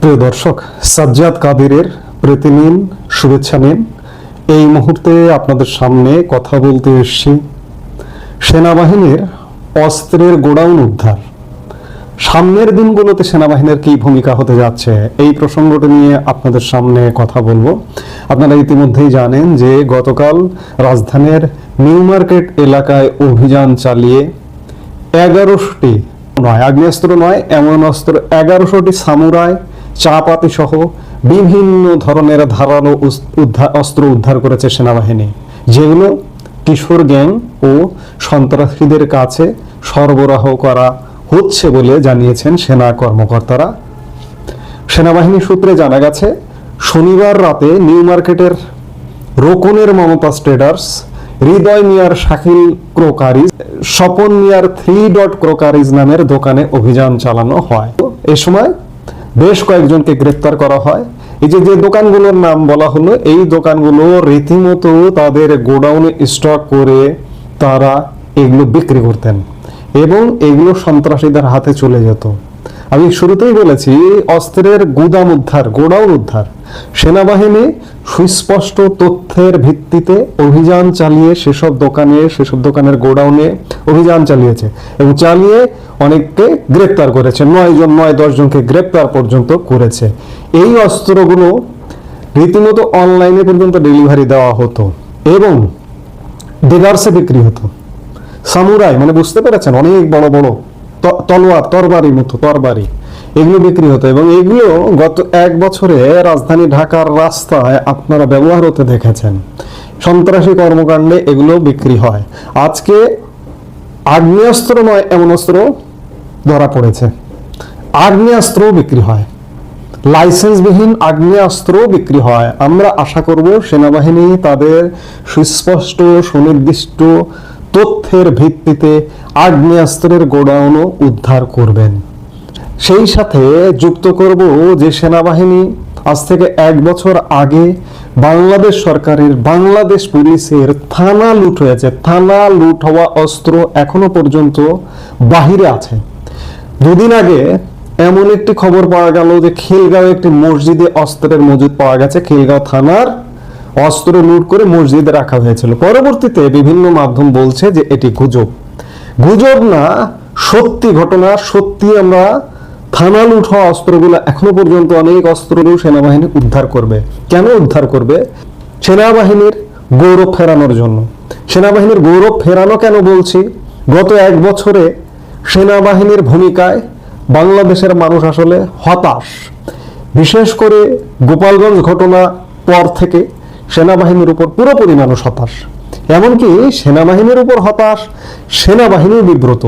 প্রিয় দর্শক, সাজ্জাদ কাদিরের প্রীতি নিন, শুভেচ্ছা নিন। এই মুহূর্তে আপনাদের সামনে কথা বলতে এসেছি সেনাবাহিনীর অস্ত্রের গোডাউন উদ্ধার। সামনের দিনগুলোতে সেনাবাহিনীর কি ভূমিকা হতে যাচ্ছে, এই প্রসঙ্গটি নিয়ে আপনাদের সামনে কথা বলবো। আপনারা ইতিমধ্যেই জানেন যে গতকাল রাজধানীর নিউ মার্কেট এলাকায় অভিযান চালিয়ে 11টি আগ্নেয়াস্ত্র নয়, এমন অস্ত্র 1100টি সামুরাই, চাপাতি সহ বিভিন্ন ধরনের ধারালো অস্ত্র উদ্ধার করেছে সেনাবাহিনী, যেগুলো কিশোর গ্যাং ও সন্ত্রাসীদের কাছে সরবরাহ করা হচ্ছে বলে জানিয়েছেন সেনা কর্মকর্তারা। সেনাবাহিনী সূত্রে জানা গেছে, শনিবার রাতে নিউ মার্কেটের রোকনের মমতাজ ট্রেডার্স, হৃদয় মিয়ার শাকিল ক্রোকারিজ, স্বপন মিয়ার 3 ক্রোকারিজ নামের দোকানে অভিযান চালানো হয়। এ সময় বেশ কয়েকজনকে গ্রেপ্তার করা হয়। এই যে দোকানগুলোর নাম বলা হলো, এই দোকানগুলো রীতিমতো তাদের গোডাউনে স্টক করে তারা এগুলো বিক্রি করতেন এবং এগুলো সন্ত্রাসীদের হাতে চলে যেত। আমি শুরুতেই বলেছি, অস্ত্রের গুদাম উদ্ধার, গোডাউন উদ্ধার। সেনাবাহিনী সুস্পষ্ট তথ্যের ভিত্তিতে অভিযান চালিয়ে সেসব দোকানের গোডাউনে অভিযান চালিয়েছে এবং চালিয়ে অনেককে গ্রেপ্তার করেছে। 9-10 জনকে গ্রেপ্তার পর্যন্ত করেছে। এই অস্ত্রগুলো রীতিমতো অনলাইনে পর্যন্ত ডেলিভারি দেওয়া হতো এবং ডিলার্সে বিক্রি হতো। সামুরাই মানে বুঝতে পেরেছেন, অনেক বড় বড় তলোয়ার, তরবারি, এগুলো বিক্রি হতো এবং এগুলো গত 1 বছরে রাজধানী ঢাকার রাস্তায় আপনারা ব্যবহার হতে দেখেছেন। সন্ত্রাসী কর্মকাণ্ডে এগুলো বিক্রি হয়। আজকে আগ্নেয়াস্ত্র নয়, এমন অস্ত্র ধরা পড়েছে। আগ্নেয়াস্ত্র বিক্রি হয়, লাইসেন্সবিহীন আগ্নেয়াস্ত্র বিক্রি হয়। আমরা আশা করব সেনাবাহিনী তাদের সুস্পষ্ট সুনির্দিষ্ট তথ্যের ভিত্তিতে আগ্নেয়াস্ত্রের গোডাউনও উদ্ধার করবেন। সেই সাথে যুক্ত করব যে সেনাবাহিনী আজ থেকে 1 বছর আগে বাংলাদেশ সরকারের, বাংলাদেশ পুলিশের থানা লুট হয়েছে। থানা লুট হওয়া অস্ত্র এখনো পর্যন্ত বাহিরে আছে। 2 দিন আগে এমন একটি খবর পাওয়া গেল যে খিলগাঁও একটি মসজিদে অস্ত্রের মজুদ পাওয়া গেছে। খিলগাঁও থানার অস্ত্র লুট করে মসজিদে রাখা হয়েছিল। পরবর্তীতে বিভিন্ন মাধ্যম বলছে যে এটি গুজব না, সত্যি ঘটনা। সত্যি আমরা থানা লুট হওয়া অস্ত্রগুলো এখনো পর্যন্ত অনেক অস্ত্রগুলো সেনাবাহিনী উদ্ধার করবে। কেন উদ্ধার করবে? সেনাবাহিনীর গৌরব ফেরানোর জন্য। সেনাবাহিনীর গৌরব ফেরানো কেন বলছি? গত 1 বছরে সেনাবাহিনীর ভূমিকায় বাংলাদেশের মানুষ আসলে হতাশ। বিশেষ করে গোপালগঞ্জ ঘটনা পর থেকে সেনাবাহিনীর উপর পুরোপুরি মানুষ হতাশ। এমনকি সেনাবাহিনীর উপর হতাশ, সেনাবাহিনী বিব্রত,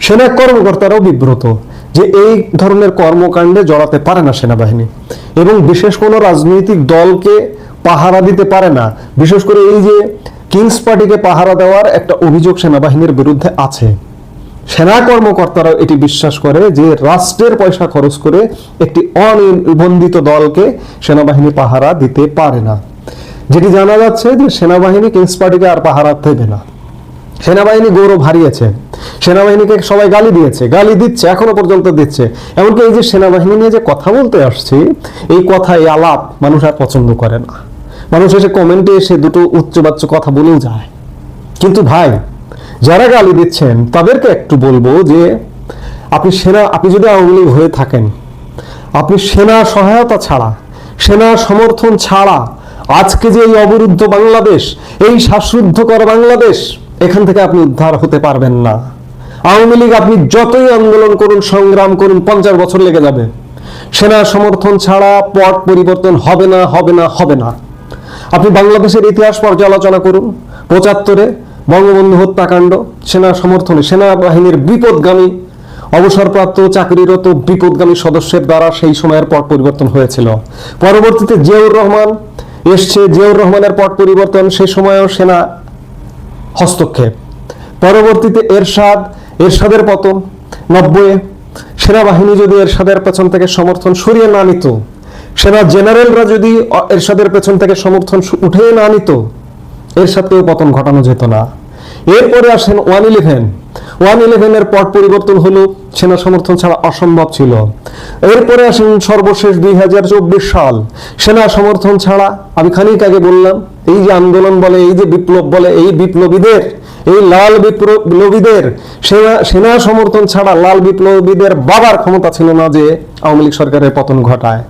সেনা কর্মকর্তারাও বিব্রত যে এই ধরনের কর্মকাণ্ডে জড়াতে পারে না সেনাবাহিনী এবং বিশেষ কোনো রাজনৈতিক দলকে পাহারা দিতে পারে না। বিশেষ করে এই যে কিংস পার্টিকে পাহারা দেওয়ার একটা অভিযোগ সেনাবাহিনীর বিরুদ্ধে আছে। সেনা কর্মকর্তারাও এটি বিশ্বাস করে যে রাষ্ট্রের পয়সা খরচ করে একটি অনিবন্ধিত দলকে সেনাবাহিনী পাহারা দিতে পারে না। যেটি জানা যাচ্ছে যে সেনাবাহিনী কিংস পার্টিকে আর পাহারা দেবে না। সেনাবাহিনী গৌরব হারিয়েছে। সেনাবাহিনীকে সবাই গালি দিচ্ছে, এখনো পর্যন্ত দিচ্ছে। এমনকি এই যে সেনাবাহিনী নিয়ে যে কথা বলতে আসছি, এই কথা, এই আলাপ মানুষ আর পছন্দ করে না। মানুষ এসে কমেন্টে এসে দুটো উচ্চবাচ্য কথা বলেও যায়। কিন্তু ভাই, যারা গালি দিচ্ছেন তাদেরকে একটু বলবো যে আপনি যদি আওয়ামী লীগ হয়ে থাকেন, আপনি সেনা সহায়তা ছাড়া, সেনা সমর্থন ছাড়া আজকে যে এই অবরুদ্ধ বাংলাদেশ, এই শ্বাসরুদ্ধকর বাংলাদেশ, এখান থেকে আপনি উদ্ধার হতে পারবেন না। আওয়ামী লীগ আপনি যতই আন্দোলন করুন, সংগ্রাম করুন, 50 বছর লেগে যাবে। সেনা সমর্থন ছাড়া পট পরিবর্তন হবে না। আপনি বাংলাদেশের ইতিহাস পর্যালোচনা করুন। 75-এ বঙ্গবন্ধু হত্যাকাণ্ড সেনা সমর্থনে, সেনাবাহিনীর বিপদগামী, অবসরপ্রাপ্ত চাকরিরত বিপদগামী সদস্যের দ্বারা সেই সময়ের পট পরিবর্তন হয়েছিল। পরবর্তীতে জিয়াউর রহমান এসছে, জিয়াউর রহমানের পট পরিবর্তন, সেই সময়েও সেনা হস্তক্ষেপ। পরবর্তীতে এরশাদের পতন 90-এ। সেনাবাহিনী যদি এরশাদের পেছন থেকে সমর্থন সরিয়ে না নিত, সেনা জেনারেলরা যদি এরশাদের পেছন থেকে সমর্থন উঠে না নিত, এরশাদকেও পতন ঘটানো যেত না। এরপরে আসেন 111 পট পরিবর্তন হলো, সেনা সমর্থন ছাড়া অসম্ভব ছিল। এরপরে আসেন সর্বশেষ 2024 সাল, সেনা সমর্থন ছাড়া, আমি খানিক আগে বললাম, এই যে আন্দোলন বলে, এই যে বিপ্লব বলে, এই বিপ্লবীদের, এই লাল বিপ্লবীদের সেনা সমর্থন ছাড়া লাল বিপ্লবীদের বাবার ক্ষমতা ছিল না যে আওয়ামী লীগ সরকারের পতন ঘটায়।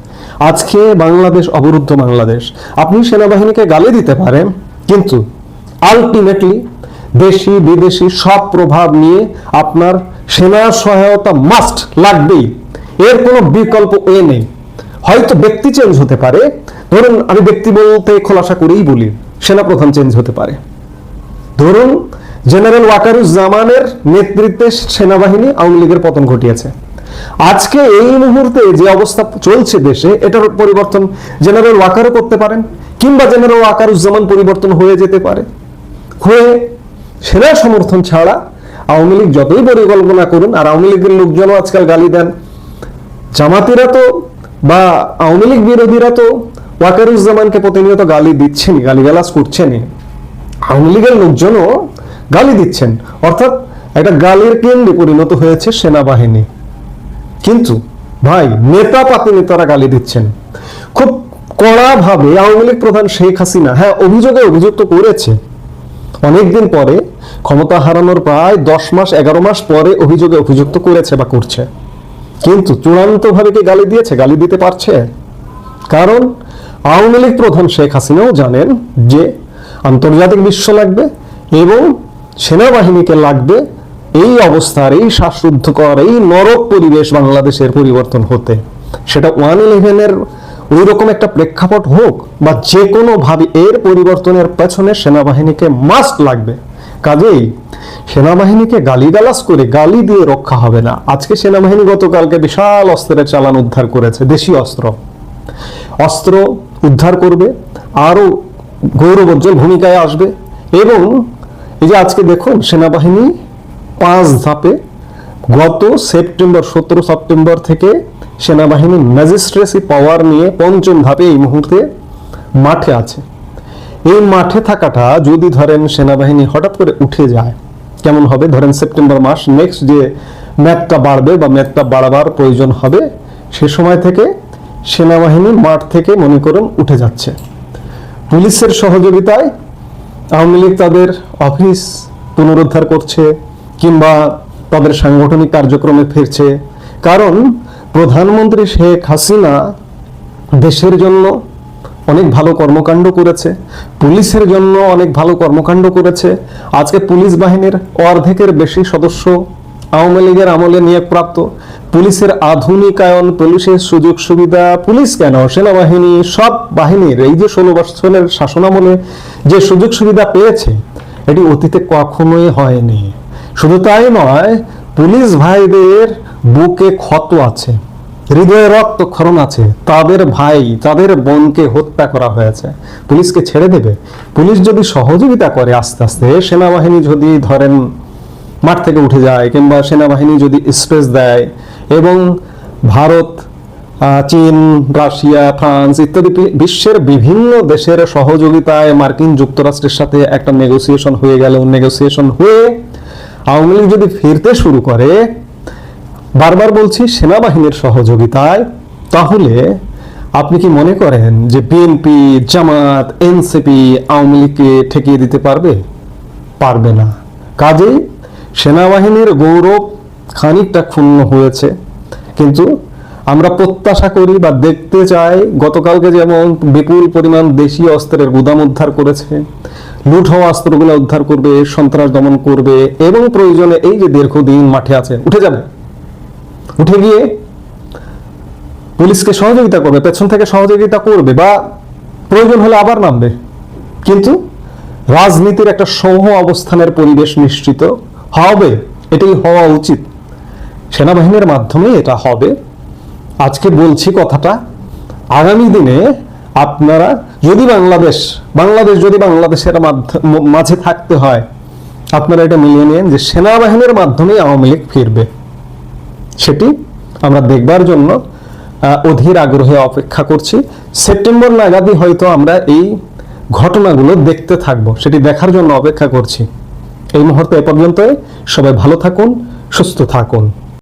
আজকে বাংলাদেশ অবরুদ্ধ বাংলাদেশ। আপনি সেনাবাহিনীকে গালি দিতে পারেন, কিন্তু আলটিমেটলি দেশি বিদেশি সব প্রভাব নিয়ে আপনার সেনা সহায়তা মাস্ট লাগবেই, এর কোনো বিকল্প নেই। হয়তো ব্যক্তি চেঞ্জ হতে পারে, ধরুন আমি ব্যক্তি বলতে খোলাসা করেই বলি, সেনাপ্রধান চেঞ্জ হতে পারে। ধরুন জেনারেল ওয়াকারুজ্জামানের নেতৃত্বে সেনাবাহিনী আওয়ামী লীগের পতন ঘটিয়েছে। আজকে এই মুহূর্তে যে অবস্থা চলছে দেশে, এটার পরিবর্তন জেনারেল ওয়াকারও করতে পারেন, কিংবা জেনারেল ওয়াকারুজ্জামান পরিবর্তন হয়ে যেতে পারে। হয়ে সেনা সমর্থন ছাড়া আওয়ামী লীগ যতই পরিকল্পনা করুন, আর আওয়ামী লীগের লোকজনও আজকাল গালি দেন, জামাতিরা তো বা আওয়ামী লীগ বিরোধীরা তো ওয়াকারুজ্জামানকে প্রতিনিয়ত গালি দিচ্ছেনই, গালিগালাজ করছেনই, আওয়ামী লীগের লোকজনও গালি দিচ্ছেন, অর্থাৎ একটা গালির কেন্দ্রে পরিণত হয়েছে সেনাবাহিনী। কিন্তু ভাই, নেতা পাতি নেতারা গালি দিচ্ছেন খুব কড়া ভাবে। আওয়ামী লীগ প্রধান শেখ হাসিনা হ্যাঁ অভিযুক্ত করেছে, অনেকদিন পরে, ক্ষমতা হারানোর প্রায় 10 মাস 11 মাস পরে অভিযুক্ত করেছে বা করছে, কিন্তু চূড়ান্ত ভাবে কি গালি দিয়েছে? গালি দিতে পারছে? কারণ আওয়ামী লীগ প্রধান শেখ হাসিনাও জানেন যে আন্তর্জাতিক বিশ্ব লাগবে এবং সেনাবাহিনীকে লাগবে এই অবস্থার, এই শ্বাসরুদ্ধকর, এই নরক পরিবেশ বাংলাদেশের পরিবর্তন হতে। সেটা 111-এর ওই রকম একটা প্রেক্ষাপট হোক বা যে কোনো ভাবে এর পরিবর্তনের পেছনে সেনাবাহিনীকে মাস্ট লাগবে। কাজেই সেনাবাহিনীকে গালিগালাজ করে, গালি দিয়ে রক্ষা হবে না। আজকে সেনাবাহিনী গতকালকে বিশাল অস্ত্রের চালান উদ্ধার করেছে, দেশীয় অস্ত্র উদ্ধার করবে, আরো গৌরবোজ্জ্বল ভূমিকায় আসবে। এবং এই যে আজকে দেখুন, সেনাবাহিনী 5 ধাপে গত 17 সেপ্টেম্বর থেকে সেনাবাহিনী ম্যাজিস্ট্রেসি পাওয়ার নিয়ে 5ম ধাপে এই মুহূর্তে মাঠে আছে। এই মাঠে থাকাটা যদি ধরেন সেনাবাহিনী হঠাৎ করে উঠে যায়, কেমন হবে? ধরেন সেপ্টেম্বর মাস, নেক্সট যে ম্যাথটা বাড়বে বা ম্যাথটা বাড়াবার প্রয়োজন হবে, সে সময় থেকে সেনাবাহিনী মাঠ থেকে মনে করুন উঠে যাচ্ছে। পুলিশের সহযোগিতায় আওয়ামী লীগ তাদের অফিস পুনরুদ্ধার করছে কিংবা তাদের সাংগঠনিক কার্যক্রমে ফিরছে। কারণ প্রধানমন্ত্রী শেখ হাসিনা দেশের জন্য অনেক ভালো কর্মকাণ্ড করেছে, পুলিশের জন্য অনেক ভালো কর্মকাণ্ড করেছে। আজকে পুলিশ বাহিনীর অর্ধেকের বেশি সদস্য আওয়ামী লীগের আমলে নিয়োগপ্রাপ্ত। পুলিশের আধুনিকায়ন, পুলিশের সুযোগ সুবিধা, পুলিশ কেন, সেনাবাহিনী, সব বাহিনীর এই যে 16 বছরের শাসনামলে যে সুযোগ সুবিধা পেয়েছে, এটি অতীতে কখনোই হয়নি। শুধু তাই নয়, পুলিশ ভাইদের বুকে ক্ষত আছে, হৃদয়ে রক্তক্ষরণ আছে, তাদের ভাই, তাদের বোনকে হত্যা করা হয়েছে। পুলিশকে ছেড়ে দেবে? পুলিশ যদি সহযোগিতা করে আস্তে আস্তে, সেনাবাহিনী যদি ধরেন মাঠ থেকে উঠে যায় কিংবা সেনাবাহিনী যদি স্পেস দেয় এবং ভারত, চীন, রাশিয়া, ফ্রান্স ইত্যাদি বিশ্বের বিভিন্ন দেশের সহযোগিতায় মার্কিন যুক্তরাষ্ট্রের সাথে একটা নেগোসিয়েশন হয়ে গেল, নেগোসিয়েশন হয়ে আওয়ামী লীগ যদি ফিরতে শুরু করে, বারবার বলছি সেনাবাহিনীর সহযোগিতায়, তাহলে আপনি কি মনে করেন যে বিএনপি, জামাত, এনসিপি আওয়ামী লীগকে ঠেকিয়ে দিতে পারবে? পারবে না। কাজেই সেনাবাহিনীর গৌরব খানিকটা ক্ষুণ্ণ হয়েছে। কিন্তু আমরা প্রত্যাশা করি বা দেখতে চাই, গতকালকে যেমন বিপুল পরিমাণ দেশীয় অস্ত্রের গুদাম উদ্ধার করেছে, লুট হওয়া অস্ত্রগুলো উদ্ধার করবে, সন্ত্রাস দমন করবে এবং প্রয়োজনে এই যে দীর্ঘদিন মাঠে আছে উঠে যাবে, উঠে গিয়ে পুলিশকে সহযোগিতা করবে, পেছন থেকে সহযোগিতা করবে বা প্রয়োজন হলে আবার নামবে। কিন্তু রাজনীতির একটা সহ অবস্থানের পরিবেশ নিশ্চিত হবে, এটাই হওয়া উচিত। সেনাবাহিনীর মাধ্যমে এটা হবে। আজকে বলছি কথাটা, আগামী দিনে আপনারা যদি বাংলাদেশ যদি বাংলাদেশের মাঝে থাকতে হয়, আপনারা এটা মিলিয়ে নেন যে সেনাবাহিনীর মাধ্যমে আওয়ামী লীগ ফিরবে। সেটি আমরা দেখবার জন্য অধীর আগ্রহে অপেক্ষা করছি। সেপ্টেম্বর নাগাদই হয়তো আমরা এই ঘটনাগুলো দেখতে থাকবো, সেটি দেখার জন্য অপেক্ষা করছি। এই মুহূর্তে এ পর্যন্ত। সবাই ভালো থাকুন, সুস্থ থাকুন।